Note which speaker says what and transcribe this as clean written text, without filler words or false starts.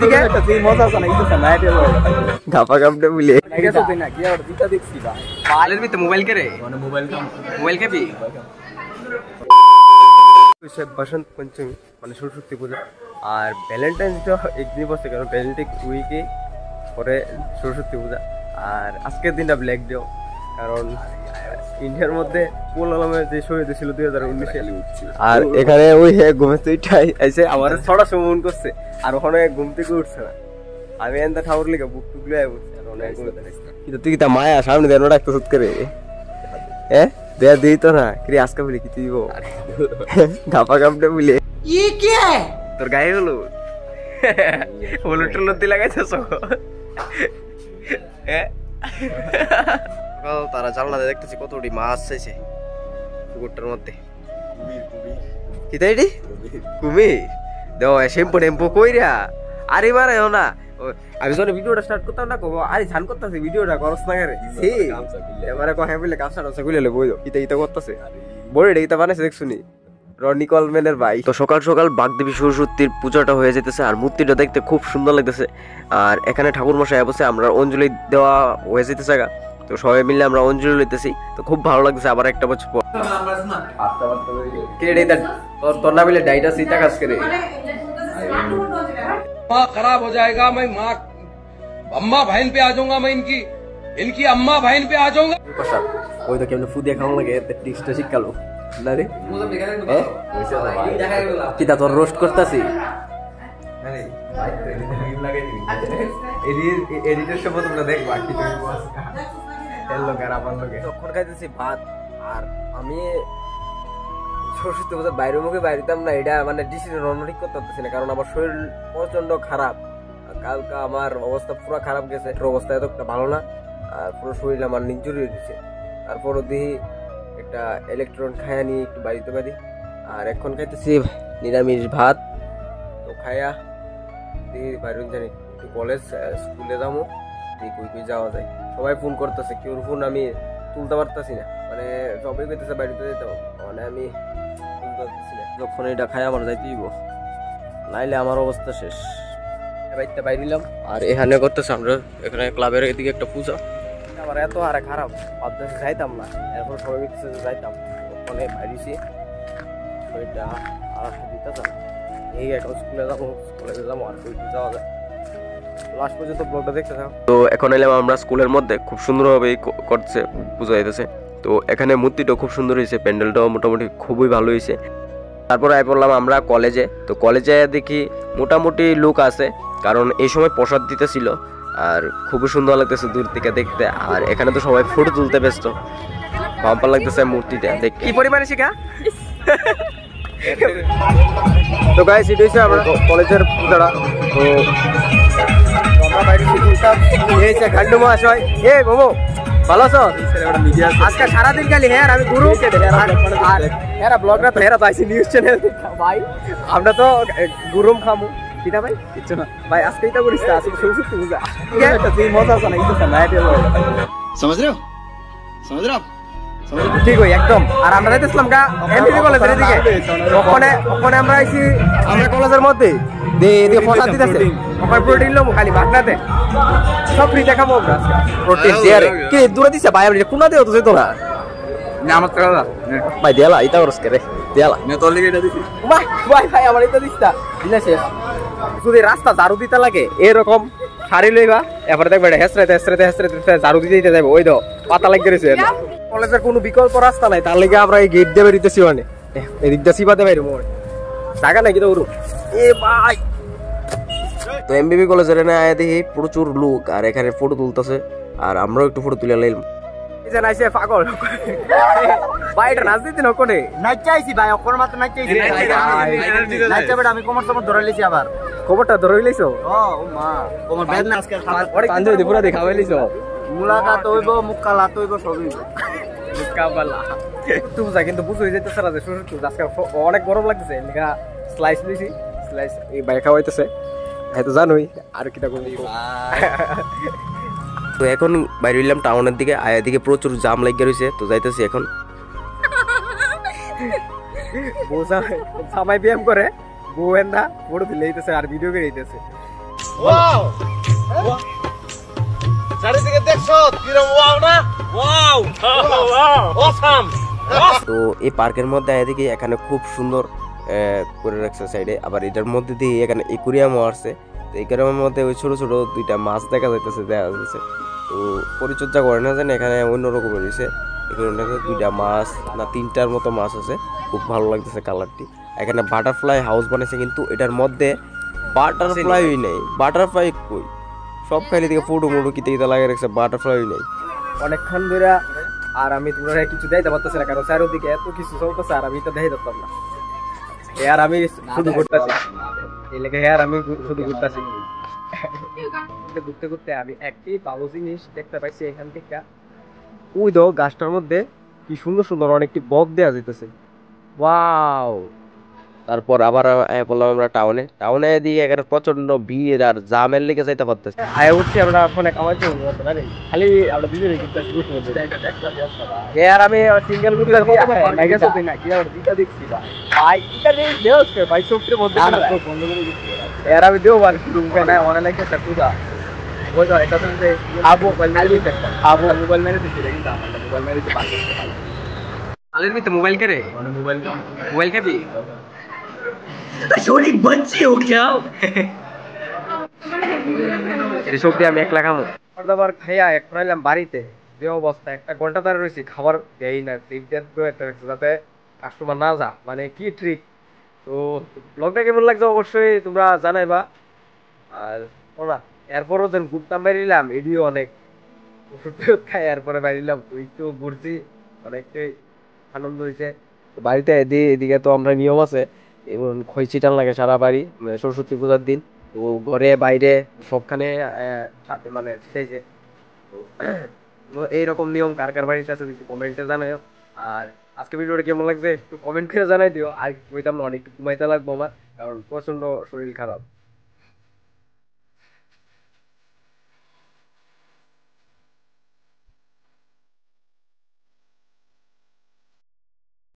Speaker 1: দিকে সেই মজা আছে না কিন্তু না এটা গাপা গাপটা বলে গেছে তুই না কি আর দিতা দেখছি ভাই মোবাইলের ভিতরে মোবাইল করে মানে মোবাইল কে বসন্ত পঞ্চমী মানে সরস্বতী পূজা আর ভ্যালেন্টাইন্স ডে একদিন বসে কারণ ভ্যালেন্টাইন উইকে পরে সরস্বতী পূজা আর আজকের দিনটা ব্ল্যাক ডে কারণ ইন্ডিয়ার মধ্যে পোল আলমের যে শহীদ ছিল 2019 আর এখানে ওই ঘুমে এসে আমার ছড়া সমন করছে আর ওখানে ঘুম থেকে উঠছে না আমি এনটা ঠাকুর লিখে বুক টুক লিয়ে উঠছে আর অনেক কিন্তু তুই কি তা মায়া সামনে দেন ওটা একটা সুত করে দেয়া দিই তো না কি আজকে বলি কি তুই গাপা গাপটা বলে
Speaker 2: ये क्या है
Speaker 1: তোর গায়ে হলো হলুদ টলুদ দিয়ে লাগাইতেছ তারা জানলাতে দেখতেছি কতটি মাছ চাইছে পুকুরটার মধ্যে কি তাই কুমির দেও শ্যাম্পু টেম্পু কইরা আরে মারে না আমি যখন ভিডিওটা স্টার্ট করতাম না কব আরে ঝান করতেছে ভিডিওটা করস না করে এবারে কহে বলে কাপসা টাপসা খুলে বই ইতা ইতা করতেছে বড় এটা বানাইছে দেখছুনি রনি কলম্যানের ভাই। তো সকাল সকাল বাগদেবী সরস্বতীর পূজাটা হয়ে যেতেছে আর মূর্তিটা দেখতে খুব সুন্দর লাগতেছে আর এখানে ঠাকুর মশাই অবশ্যই আমরা অঞ্জলি দেওয়া হয়ে যেতেছে তো সবাই মিলে আমরা অঞ্জলি লইতেছি তো খুব ভালো লাগতেছে আবার একটা বছর পর তোর না মিলে ডাইটা सीता কাজ করে
Speaker 3: माँ खराब हो जाएगा मैं माँ अम्मा बहन पे आ जाऊंगा मैं इनकी अम्मा बहन पे आ जाऊंगा
Speaker 1: ওই তো কেমন ফুদিয়া খাওয়া লাগে টিক্সটা শিখালো না রে কি তা তোর রোস্ট করতেছি এডিটের সময় তোমরা দেখবা কি তখন খাইতেছি ভাত আর আমি সরস্বতী পূজার বাইরে মুখে বাইরেতাম না এটা মানে ডিসিশন ঠিক করতে পারতেছি না কারণ আমার শরীর প্রচন্ড খারাপ কালকে আমার অবস্থা পুরো খারাপ গেছে অবস্থা এতটা ভালো না আর পুরো শরীর আমার নির্জুরি হয়ে গেছে তারপরও দেখি একটা ইলেকট্রন খায়া নিয়ে একটু বাড়িতে পারি আর এখন খাইতেছি নিরামিষ ভাত তো খায়া দেখি বাইরে জানি একটু কলেজ স্কুলে যাবো দেখি কই যাওয়া যায় সবাই ফোন করতেছে কেউ ফোন আমি তুলতে পারতেছি না মানে সবাই কইতেছে বাড়িতে যেতে মানে আমি তুলতে পারতেছি না যখন এটা খাই আমার যাইতে দিব নাইলে আমার অবস্থা শেষ বাড়িতে বাইরিলাম আর এখানে করতেছে আমরা এখানে ক্লাবের এদিকে একটা পূজা আমার এত আরে খারাপ ভাবতেছে যাইতাম না এরপর সবাই বলতেছে যাইতাম ওখানে বাইরেছি ওইটা আর দিতেছে এই এখন স্কুলে যাবো কলেজে যাবো আর কইতে যাওয়া যায় লাস্ট পর্যন্ত ব্লগটা দেখতে থাকো। তো এখন এলাম আমরা স্কুলের মধ্যে খুব সুন্দরভাবে করছে পূজা হইতেছে তো এখানে মূর্তিটাও খুব সুন্দর হয়েছে প্যান্ডেলটাও মোটামুটি খুবই ভালো হয়েছে তারপর আই পড়লাম আমরা কলেজে তো কলেজে দেখি মোটামুটি লোক আছে কারণ এই সময় প্রসাদ দিতেছিল আর খুবই সুন্দর লাগতেছে দূর থেকে দেখতে আর এখানে তো সবাই ফটো তুলতে ব্যস্ত বাম্পার লাগতেছে মূর্তিটা দেখতে কি পরিমাণে শিখা তো গাইস এটা হচ্ছে আমরা কলেজের পূজাটা তো আমরা বাইরে শিখতাম এইছে ঘান্ডু মহাশয় এ মোমো ভালো আছো আজকে সারাদিন খালি হ্যাঁ আমি গুরু আর এরা ব্লগটা তো হেরা পাইছি নিউজ চ্যানেল ভাই আমরা তো গুরুম খামু কিনা ভাই কিচ্ছু না ভাই আজকে এটা করিস আজকে সরস্বতী পূজা সেই মজা আছে না কিন্তু না এটা
Speaker 2: समझ रहे हो
Speaker 1: ঠিক হই একদম আর আমরা যাইতেছিলাম গা এমবিবি কলেজের এদিকে ওখানে আমরা আইছি আমরা কলেজের মধ্যে এদিকে প্রসাদ দিতেছে ওখানে প্রোটিন লম খালি ভাগনাতে সব ফ্রি দেখাবো আমরা প্রোটিন শেয়ারে কি দূরে দিছে ভাই আমরা কোনা দেও তো যেত না
Speaker 2: नाम करा
Speaker 1: ভাই দেলা এটা করস কে রে দেলা
Speaker 2: मैं तो लेके दिसी
Speaker 1: ভাই আমার এটা দিছতা দিলা শেষ যদি রাস্তা ঝাড়ু দিতে লাগে এরকম শাড়ি লইবা এবারে দেখবে হেসরাতে ঝাড়ু দিতে যাবে ওই দাও পাতা লাগি গেছে কলেজের কোনো বিকল্প রাস্তা নাই তার লাগি আমরা এই গেট দিয়ে বেরিতেছি মানে এদিক দিয়ে সিবাতে বাইরে মোড় জায়গা নাকি তো উরু এ ভাই তো এমবিবি কলেজের না আয়া দেখি প্রচুর লোক আর এখানে ফটো তুলতেছে আর আমরাও একটু ফটো তুলে লাইলাম যেন আইছে পাগল ভাই এটা নাচ দিতে নকনে
Speaker 2: নাচাইছি ভাই অকর মাত্র নাচাইছি নাচা বেটা আমি কোমর সমর ধরে লইছি আবার
Speaker 1: খবরটা ধরে লইছো
Speaker 2: ও মা কোমর বেদ না আজকে
Speaker 1: পাঞ্জাবি দিয়ে পুরো দেখাই লইছো
Speaker 2: মুলাকাত হইব মুক্কালাত হইব সবই
Speaker 1: মুক্কাবালা তুমি যা কিন্তু বুঝই যাইতেছ না যে সরস্বতী আজকে অনেক গরম লাগতেছে লেখা স্লাইস লইছি স্লাইস এই ভাই খাওয়াইতেছে হয়তো জানোই আর কিটা কোন তো এখন বাইরে হইলাম টাউনের দিকে আয়া দিকে প্রচুর জাম লাগিয়ে রয়েছে তো যাইতেছি এখন বোঝা সামাই ব্যায়াম করে গোয়েন্দা ফটো তুলে দিতেছে আর ভিডিও করে দিতেছে
Speaker 2: ওয়াও চারিদিকে দেখছো কিরম ওয়াও না ওয়াও অসাম
Speaker 1: তো এই পার্কের মধ্যে এদিকে এখানে খুব সুন্দর করে রাখছে সাইডে, আবার এটার মধ্যে দিয়ে এখানে একুরিয়ামও আসছে। তো একুরিয়ামের মধ্যে ওই ছোট ছোট দুইটা মাছ দেখা যাইতেছে তো পরিচর্যা করে না জানি এখানে অন্যরকম রয়েছে। এখানে দুইটা মাছ না তিনটার মতো মাছ আছে, খুব ভালো লাগতেছে কালারটি। এখানে বাটারফ্লাই হাউস বানাইছে, কিন্তু এটার মধ্যে বাটারফ্লাই নেই। বাটারফ্লাই কই, সব খাইলে দিকে ফুটু মুটু কিতে কিতে লাগিয়ে রাখছে, বাটারফ্লাই নেই অনেকক্ষণ ধরে। আর আমি তোমরা কিছু দেখাইতে পারতেছি না, কারণ চারিদিকে এত কিছু চলতেছে আর আমি তো দেখাই পারতাম না। আর আমি শুধু ঘুরতেছি, এই লেগে আর আমি শুধু ঘুরতেছি। ঘুরতে ঘুরতে আমি একটি ভালো জিনিস দেখতে পাইছি এখান থেকে। ওই তো গাছটার মধ্যে কি সুন্দর সুন্দর অনেকটি বক দেওয়া যেতেছে, ওয়াও। তারপর আবার বললাম আমরা টাউনে দিয়ে এখানে প্রচন্ড ভিড় আর জামের লেগে যাইতে পারতেছে। আয় উঠছি আমরা ফোনে কামাইতে খালি আমরা দুজনে আর আমি সিঙ্গেল আমি দেবো অনেক আবু মোবাইল মেরে দিচ্ছে মোবাইল কে রে মোবাইল খাবি শরীর বাচ্চি ও क्या এসব দিয়ে আমি একলা খাবো। খাবার খাইয়া এখন এলাম বাড়িতে, যে অবস্থা 1 ঘন্টা ধরে রয়েছি, খাবার দেই না যাতে কাস্টমার না যা, মানে কি ট্রিক। তো ব্লগটা কেমন লাগছে অবশ্যই তোমরা জানাইবা। আর ওরা এরপরও যেন ঘুরতাম বেরিলাম, এডিও অনেক ওষুধ খাই এরপরে বেরিলাম, তো একটু ঘুরছি, অনেকটাই আনন্দ হয়েছে। বাড়িতে এদিকে তো আমরা নিয়ম আছে, এবং খইচি টান লাগে সারা বাড়ি সরস্বতী পূজার দিন। তো ঘরে বাইরে সবখানে মানে সেই যে এইরকম নিয়ম কার কার বাড়িতে আছে কমেন্টে জানাও। আর আজকে ভিডিওটা কেমন লাগছে একটু কমেন্ট করে জানাই দিও। আর কইতাম না, অনেক ঘুমাইতে লাগবো আমার, কারণ প্রচন্ড শরীর খারাপ।